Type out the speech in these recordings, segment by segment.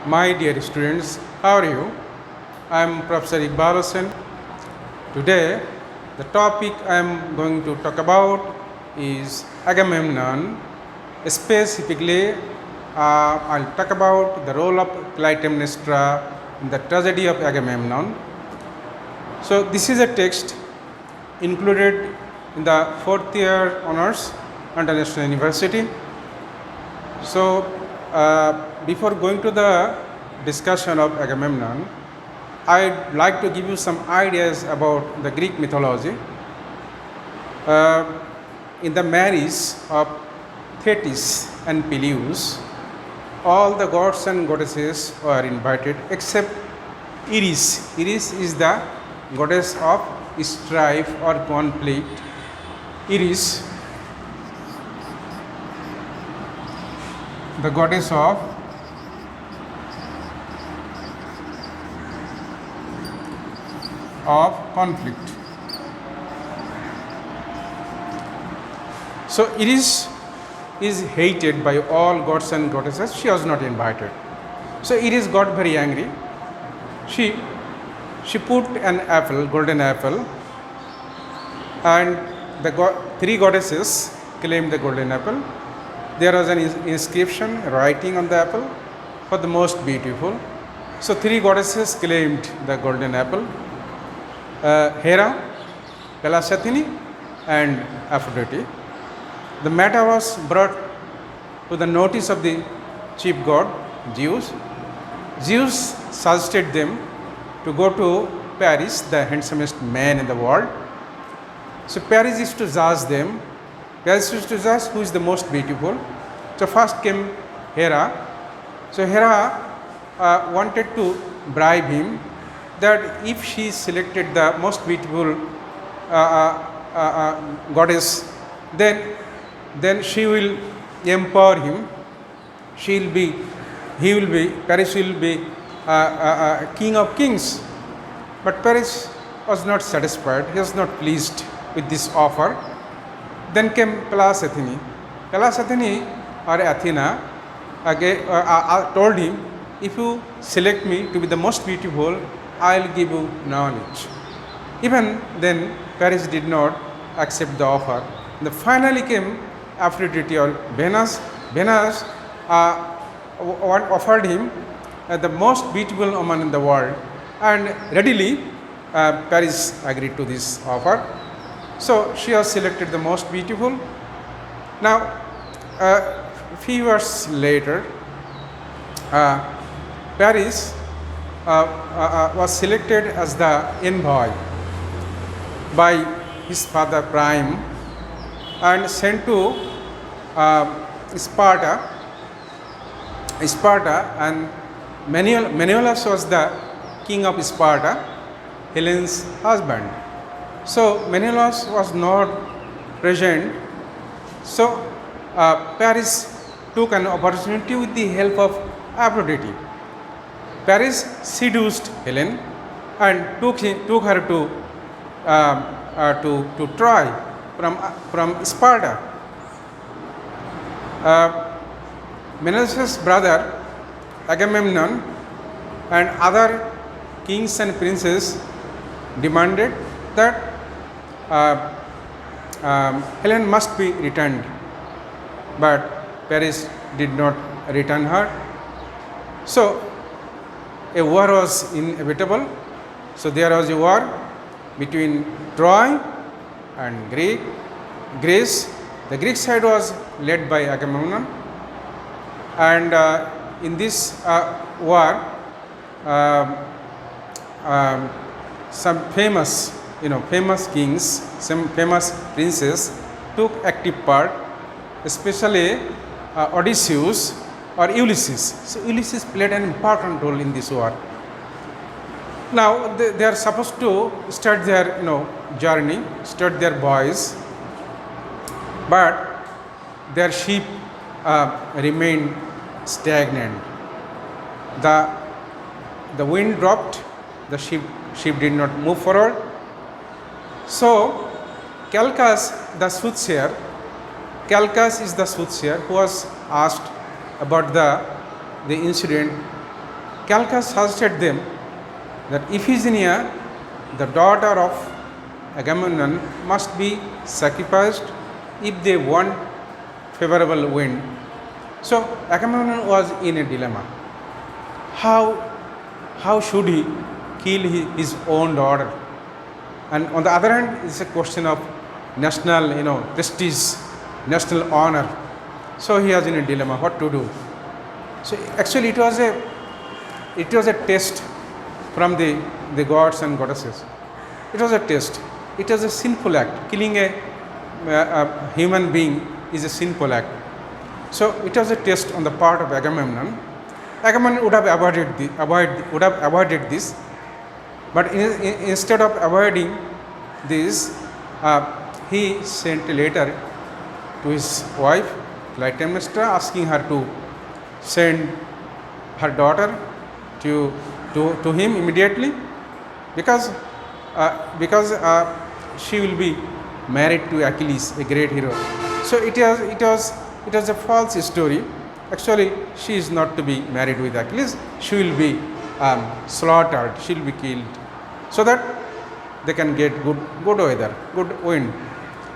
My dear students, how are you? I am Professor Iqbal Hossain. Today, the topic I am going to talk about is Agamemnon. Specifically, I'll talk about the role of Clytemnestra in the tragedy of Agamemnon. So, this is a text included in the fourth year honors International University. So, before going to the discussion of Agamemnon, I'd like to give you some ideas about the Greek mythology. In the marriage of Thetis and Peleus, all the gods and goddesses were invited except Eris. Eris is the goddess of strife or conflict. Eris, the goddess of conflict. So Eris is hated by all gods and goddesses. She was not invited. So Eris got very angry. She put an apple, golden apple, and the three goddesses claimed the golden apple. There was an inscription writing on the apple for the most beautiful. So three goddesses claimed the golden apple: Hera, Pallas Athene, and Aphrodite. The matter was brought to the notice of the chief god Zeus. Zeus suggested them to go to Paris, the handsomest man in the world. So Paris is to judge them. Paris is to judge who is the most beautiful. So first came Hera. So Hera wanted to bribe him that if she selected the most beautiful goddess, then she will empower him. Paris will be king of kings. But Paris was not satisfied. He was not pleased with this offer. Then came Pallas Athene. Pallas Athene or Athena told him, if you select me to be the most beautiful, I'll give you knowledge. Even then, Paris did not accept the offer. Finally came Aphrodite or Venus. Venus offered him the most beautiful woman in the world, and readily Paris agreed to this offer. So she was selected the most beautiful. Now, a few years later, Paris was selected as the envoy by his father Priam and sent to Sparta, and Menelaus was the king of Sparta, Helen's husband. So Menelaus was not present. So Paris took an opportunity with the help of Aphrodite. Paris seduced Helen and took her to Troy from Sparta. Menelaus' brother Agamemnon and other kings and princes demanded that Helen must be returned, but Paris did not return her. So a war was inevitable. So there was a war between Troy and Greece. The Greek side was led by Agamemnon, and in this war, some famous kings, some famous princes took active part, especially Odysseus or Ulysses. So Ulysses played an important role in this war. Now they are supposed to start their journey, start their voyage, but their ship remained stagnant. The wind dropped, the ship did not move forward. So Calchas, the soothsayer, Calchas is the soothsayer who was asked about the incident Calchas suggested them that Iphigenia, the daughter of Agamemnon, must be sacrificed if they want favorable wind. So Agamemnon was in a dilemma. How should he kill his own daughter? And on the other hand, it's a question of national, prestige, national honor. So he was in a dilemma, what to do. So actually, it was a test from the gods and goddesses. It was a test. It was a sinful act. Killing a human being is a sinful act. So it was a test on the part of Agamemnon. Agamemnon would have avoided this, but instead of avoiding this, he sent a letter to his wife Clytemnestra, asking her to send her daughter to him immediately, because she will be married to Achilles, a great hero. So it was a false story. Actually, she is not to be married with Achilles. She will be slaughtered. She will be killed, so that they can get good weather, good wind.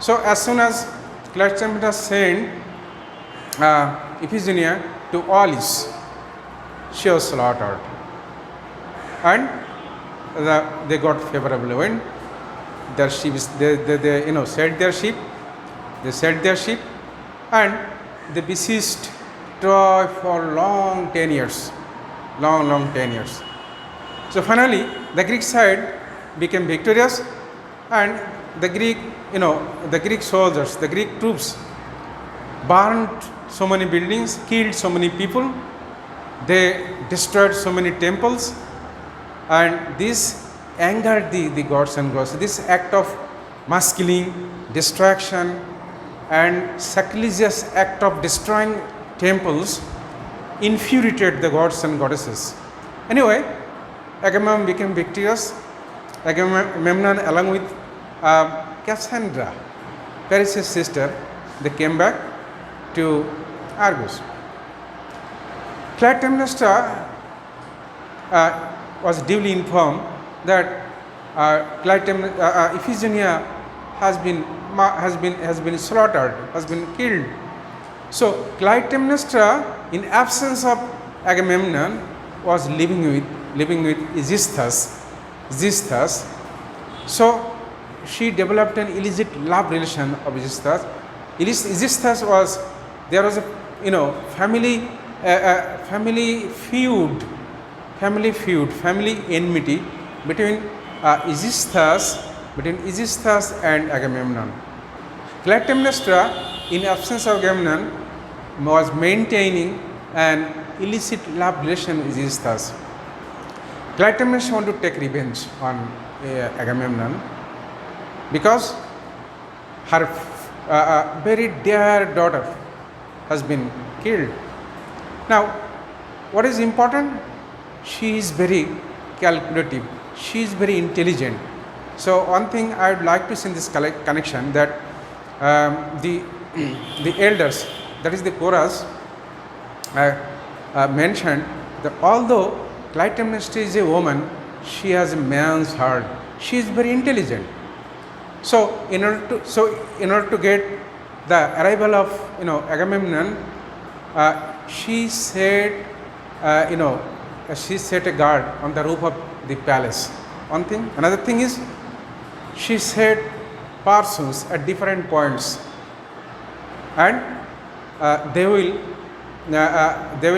So as soon as Clytemnestra sent Iphigenia to Aulis, she was slaughtered, and they got favorable wind. Their ships, they set their ship. They set their ship, and they besieged Troy for long 10 years. So finally, the Greek side became victorious, and the Greek soldiers, the Greek troops burned so many buildings, killed so many people, they destroyed so many temples, and this angered the gods and goddesses. This act of mass killing, destruction, and sacrilegious act of destroying temples infuriated the gods and goddesses. Anyway, Agamemnon became victorious. Agamemnon, along with Cassandra, Paris' sister, they came back to Argos. Clytemnestra was duly informed that Iphigenia has been slaughtered, has been killed. So Clytemnestra, in absence of Agamemnon, was living with Aegisthus. So she developed an illicit love relation of Aegisthus. Aegisthus was a family feud, family enmity between Aegisthus and Agamemnon. Clytemnestra, in absence of Agamemnon, was maintaining an illicit love relation with Aegisthus. Clytemnestra wanted to take revenge on Agamemnon because her very dear daughter has been killed. Now, what is important? She is very calculative. She is very intelligent. So one thing I would like to see in this connection, that the elders, that is the chorus, mentioned that although Clytemnestra is a woman, she has a man's heart. She is very intelligent. So in order to get the arrival of Agamemnon, she set a guard on the roof of the palace. One thing. Another thing is, she set persons at different points, and they will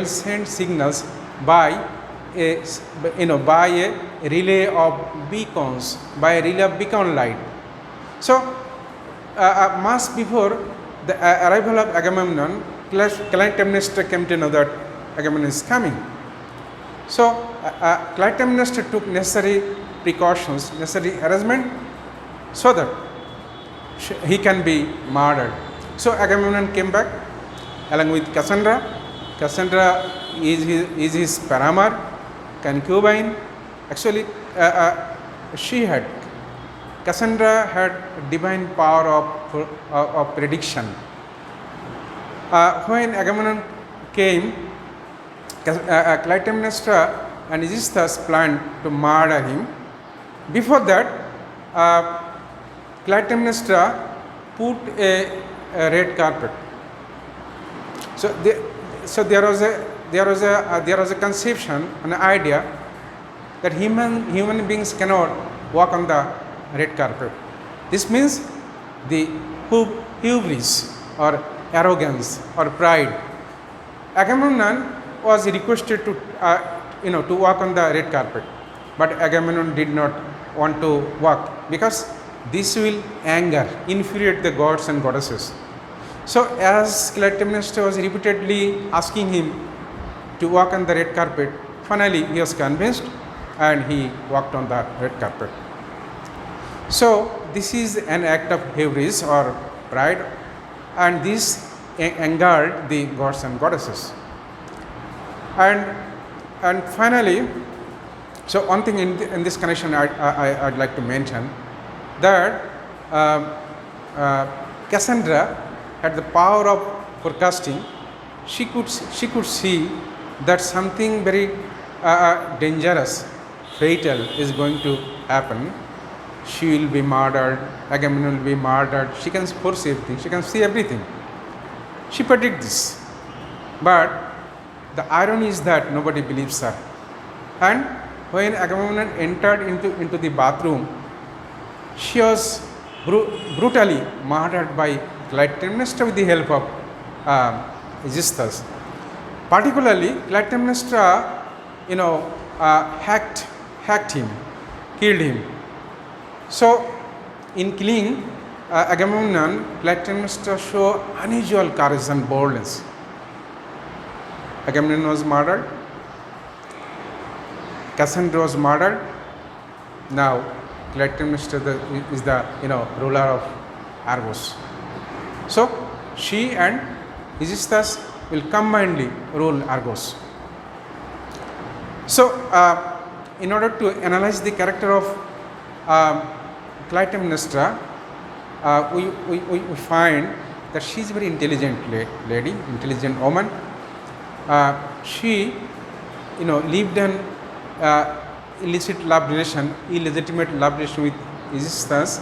send signals by a relay of beacons, by a relay of beacon light. So months before the arrival of Agamemnon, Clytemnestra came to know that Agamemnon is coming. So Clytemnestra took necessary precautions, necessary arrangement, so that he can be murdered. So Agamemnon came back along with Cassandra. Cassandra is his paramour, concubine. Actually, Cassandra had divine power of prediction. When Agamemnon came, Clytemnestra and Aegisthus planned to murder him. Before that, Clytemnestra put a red carpet. So, there was a conception, an idea that human beings cannot walk on the red carpet. This means the hubris or arrogance or pride. Agamemnon was requested to walk on the red carpet, but Agamemnon did not want to walk because this will anger, infuriate the gods and goddesses. So as Clytemnestra was repeatedly asking him to walk on the red carpet, finally he was convinced and he walked on the red carpet. So this is an act of hubris or pride, and this angered the gods and goddesses. And finally, so one thing in this connection I'd like to mention that Cassandra had the power of forecasting. She could see that something very dangerous, fatal is going to happen. She will be murdered, Agamemnon will be murdered. She can foresee everything, she can see everything. She predicts this. But the irony is that nobody believes her. And when Agamemnon entered into the bathroom, she was brutally murdered by Clytemnestra with the help of Aegisthus. Particularly, Clytemnestra, hacked him, killed him. So, in killing Agamemnon, Clytemnestra showed unusual courage and boldness. Agamemnon was murdered, Cassandra was murdered. Now, Clytemnestra is the ruler of Argos. So, she and Aegisthus will combinedly rule Argos. So, in order to analyze the character of Clytemnestra, we find that she is a very intelligent lady, intelligent woman. She, lived an illegitimate love relation with Aegisthus.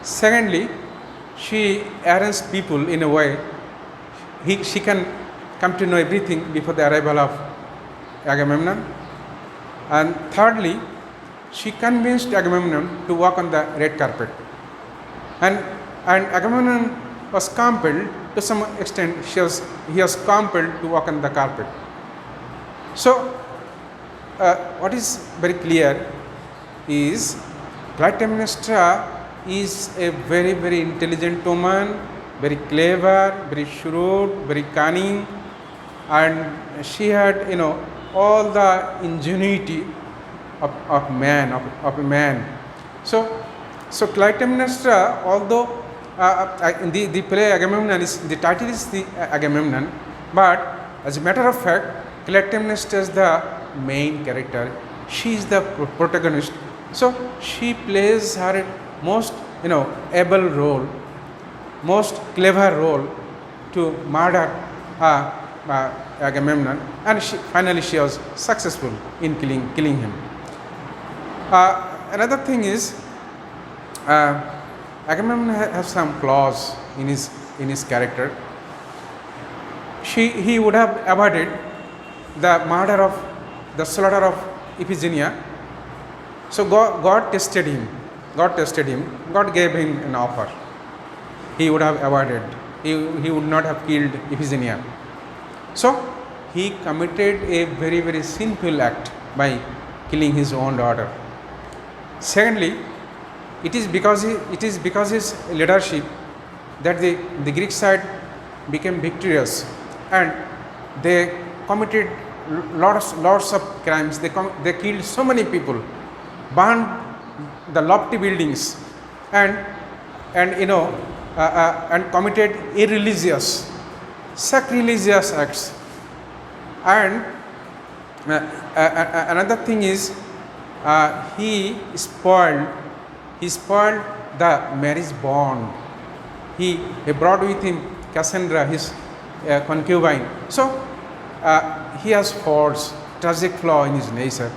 Secondly, she arranged people in a way she can come to know everything before the arrival of Agamemnon. And thirdly, she convinced Agamemnon to walk on the red carpet. And Agamemnon was compelled, to some extent, he was compelled to walk on the carpet. So, what is very clear is Clytemnestra is a very, very intelligent woman, very clever, very shrewd, very cunning, and she had, all the ingenuity of a man. So Clytemnestra, although the play Agamemnon the title is the Agamemnon, but as a matter of fact, Clytemnestra is the main character. She is the protagonist. So she plays her most able role, most clever role to murder Agamemnon, and finally she was successful in killing him. Another thing is Agamemnon has some flaws in his character. He would have avoided the slaughter of Iphigenia. So God tested him. God gave him an offer. He would have avoided. He would not have killed Iphigenia. So he committed a very, very sinful act by killing his own daughter. Secondly, it is because his leadership that the Greek side became victorious, and they committed lots of crimes. They killed so many people, burned the lofty buildings, and committed irreligious, sacrilegious acts. And another thing is he spoiled the marriage bond. He brought with him Cassandra, his concubine. So he has faults. tragic flaw in his nature.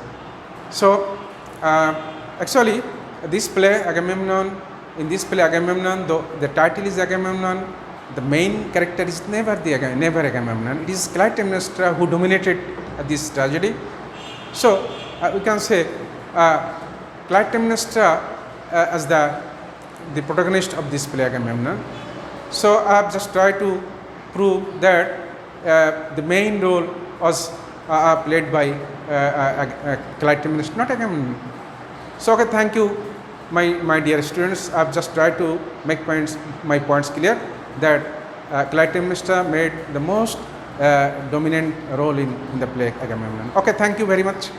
So, actually, this play Agamemnon, in this play Agamemnon, though the title is Agamemnon, the main character is never Agamemnon. It is Clytemnestra who dominated this tragedy. So, we can say Clytemnestra as the protagonist of this play Agamemnon. So, I have just tried to prove that the main role was played by Clytemnestra, not Agamemnon. So, okay, thank you, my dear students. I have just tried to make my points clear that Clytemnestra made the most dominant role in the play Agamemnon. Okay, thank you very much.